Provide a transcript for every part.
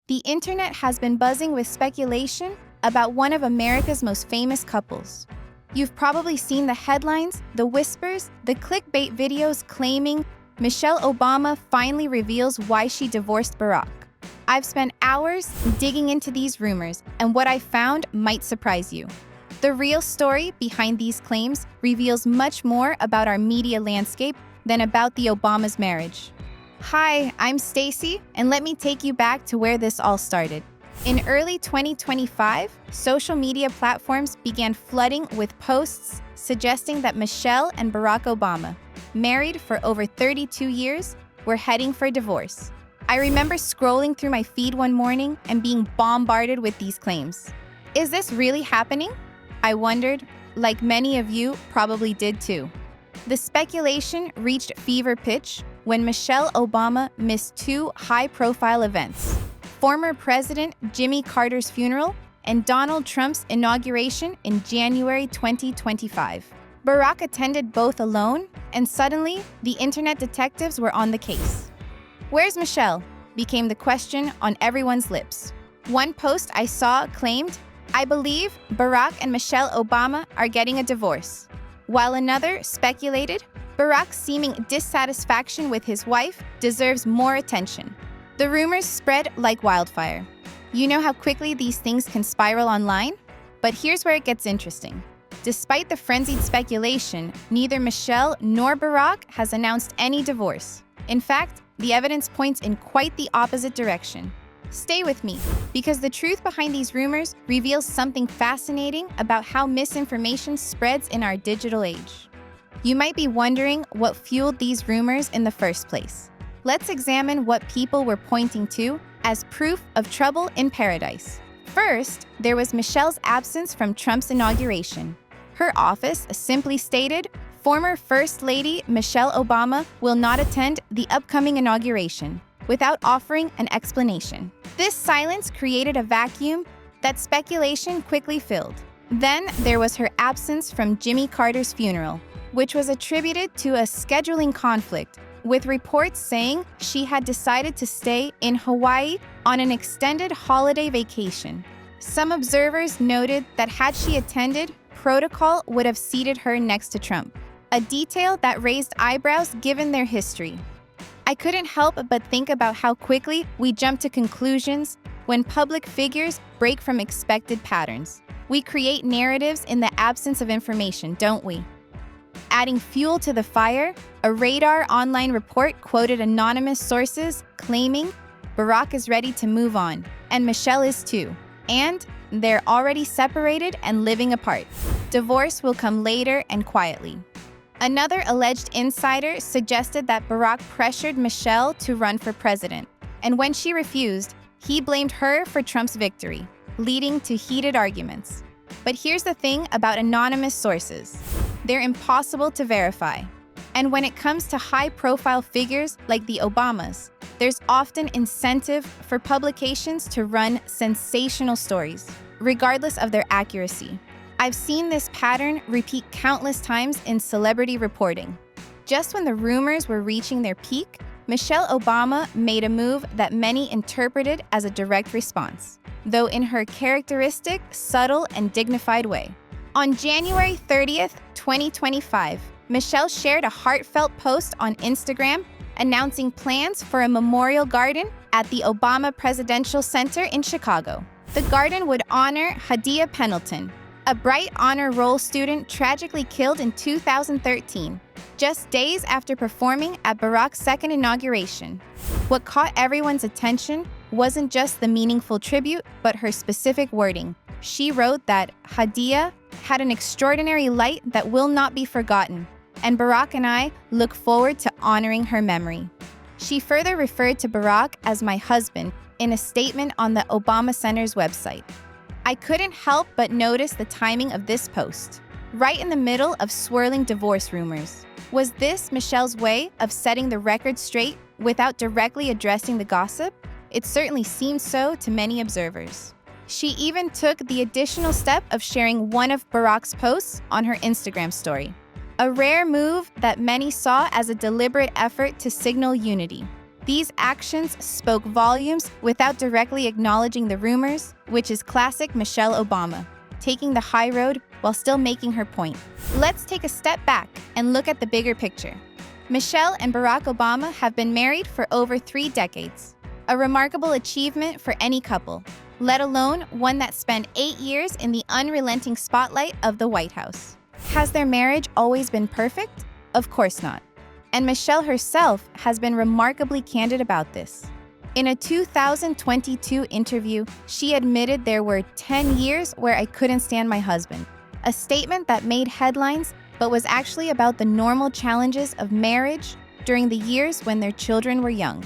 The internet has been buzzing with speculation about one of America's most famous couples. You've probably seen the headlines, the whispers, the clickbait videos claiming Michelle Obama finally reveals why she divorced Barack. I've spent hours digging into these rumors, and what I found might surprise you. The real story behind these claims reveals much more about our media landscape than about the Obamas' marriage. Hi, I'm Stacy, and let me take you back to where this all started. In early 2025, social media platforms began flooding with posts suggesting that Michelle and Barack Obama, married for over 32 years, were heading for divorce. I remember scrolling through my feed one morning and being bombarded with these claims. Is this really happening? I wondered, like many of you probably did too. The speculation reached fever pitch when Michelle Obama missed two high-profile events: former President Jimmy Carter's funeral and Donald Trump's inauguration in January 2025. Barack attended both alone, and suddenly, the internet detectives were on the case. "Where's Michelle?" became the question on everyone's lips. One post I saw claimed, "I believe Barack and Michelle Obama are getting a divorce," while another speculated, "Barack's seeming dissatisfaction with his wife deserves more attention." The rumors spread like wildfire. You know how quickly these things can spiral online? But here's where it gets interesting. Despite the frenzied speculation, neither Michelle nor Barack has announced any divorce. In fact, the evidence points in quite the opposite direction. Stay with me, because the truth behind these rumors reveals something fascinating about how misinformation spreads in our digital age. You might be wondering what fueled these rumors in the first place. Let's examine what people were pointing to as proof of trouble in paradise. First, there was Michelle's absence from Trump's inauguration. Her office simply stated, "Former First Lady Michelle Obama will not attend the upcoming inauguration," without offering an explanation. This silence created a vacuum that speculation quickly filled. Then there was her absence from Jimmy Carter's funeral, which was attributed to a scheduling conflict, with reports saying she had decided to stay in Hawaii on an extended holiday vacation. Some observers noted that had she attended, protocol would have seated her next to Trump, a detail that raised eyebrows given their history. I couldn't help but think about how quickly we jump to conclusions when public figures break from expected patterns. We create narratives in the absence of information, don't we? Adding fuel to the fire, a Radar online report quoted anonymous sources claiming Barack is ready to move on, and Michelle is too. And they're already separated and living apart. Divorce will come later and quietly. Another alleged insider suggested that Barack pressured Michelle to run for president, and when she refused, he blamed her for Trump's victory, leading to heated arguments. But here's the thing about anonymous sources. They're impossible to verify. And when it comes to high-profile figures like the Obamas, there's often incentive for publications to run sensational stories, regardless of their accuracy. I've seen this pattern repeat countless times in celebrity reporting. Just when the rumors were reaching their peak, Michelle Obama made a move that many interpreted as a direct response, though in her characteristic, subtle, and dignified way. On January 30th, 2025, Michelle shared a heartfelt post on Instagram announcing plans for a memorial garden at the Obama Presidential Center in Chicago. The garden would honor Hadia Pendleton, a bright honor roll student tragically killed in 2013, just days after performing at Barack's second inauguration. What caught everyone's attention wasn't just the meaningful tribute, but her specific wording. She wrote that Hadia had an extraordinary light that will not be forgotten, and Barack and I look forward to honoring her memory. She further referred to Barack as my husband in a statement on the Obama Center's website. I couldn't help but notice the timing of this post, right in the middle of swirling divorce rumors. Was this Michelle's way of setting the record straight without directly addressing the gossip? It certainly seemed so to many observers. She even took the additional step of sharing one of Barack's posts on her Instagram story, a rare move that many saw as a deliberate effort to signal unity. These actions spoke volumes without directly acknowledging the rumors, which is classic Michelle Obama, taking the high road while still making her point. Let's take a step back and look at the bigger picture. Michelle and Barack Obama have been married for over 3 decades, a remarkable achievement for any couple, let alone one that spent 8 years in the unrelenting spotlight of the White House. Has their marriage always been perfect? Of course not. And Michelle herself has been remarkably candid about this. In a 2022 interview, she admitted there were 10 years where I couldn't stand my husband, a statement that made headlines but was actually about the normal challenges of marriage during the years when their children were young.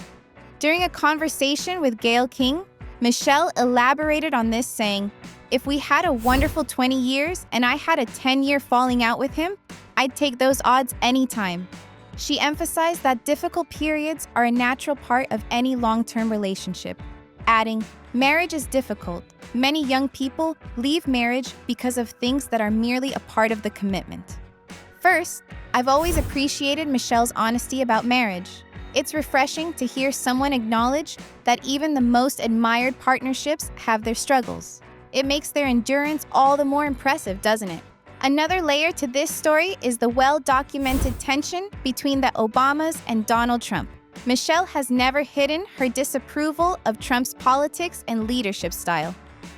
During a conversation with Gayle King, Michelle elaborated on this, saying, "If we had a wonderful 20 years and I had a 10-year falling out with him, I'd take those odds anytime." She emphasized that difficult periods are a natural part of any long-term relationship, adding, "Marriage is difficult. Many young people leave marriage because of things that are merely a part of the commitment." First, I've always appreciated Michelle's honesty about marriage. It's refreshing to hear someone acknowledge that even the most admired partnerships have their struggles. It makes their endurance all the more impressive, doesn't it? Another layer to this story is the well-documented tension between the Obamas and Donald Trump. Michelle has never hidden her disapproval of Trump's politics and leadership style.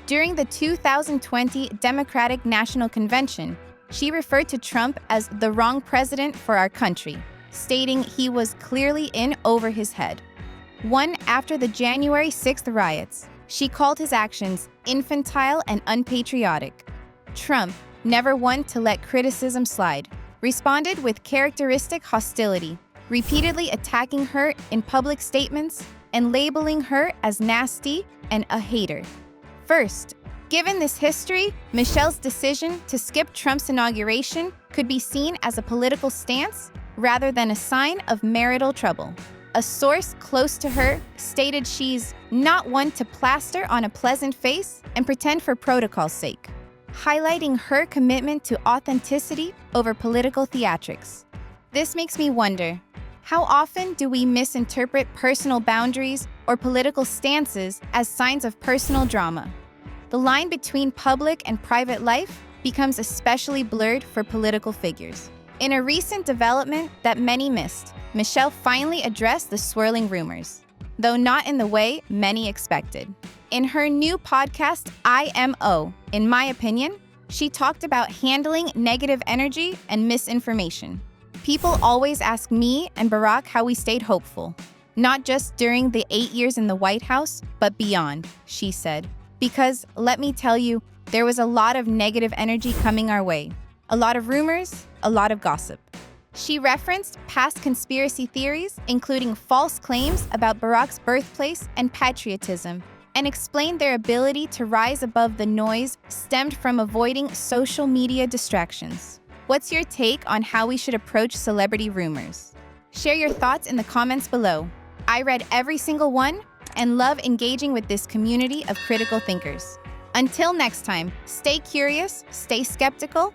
During the 2020 Democratic National Convention, she referred to Trump as the wrong president for our country, stating he was clearly in over his head. One after the January 6th riots, she called his actions infantile and unpatriotic. Trump, never one to let criticism slide, responded with characteristic hostility, repeatedly attacking her in public statements and labeling her as nasty and a hater. First, given this history, Michelle's decision to skip Trump's inauguration could be seen as a political stance rather than a sign of marital trouble. A source close to her stated she's not one to plaster on a pleasant face and pretend for protocol's sake, highlighting her commitment to authenticity over political theatrics. This makes me wonder, how often do we misinterpret personal boundaries or political stances as signs of personal drama? The line between public and private life becomes especially blurred for political figures. In a recent development that many missed, Michelle finally addressed the swirling rumors, though not in the way many expected. In her new podcast, IMO, in my opinion, she talked about handling negative energy and misinformation. People always ask me and Barack how we stayed hopeful, not just during the 8 years in the White House, but beyond, she said. Because, let me tell you, there was a lot of negative energy coming our way. A lot of rumors, a lot of gossip. She referenced past conspiracy theories, including false claims about Barack's birthplace and patriotism, and explained their ability to rise above the noise stemmed from avoiding social media distractions. What's your take on how we should approach celebrity rumors? Share your thoughts in the comments below. I read every single one and love engaging with this community of critical thinkers. Until next time, stay curious, stay skeptical,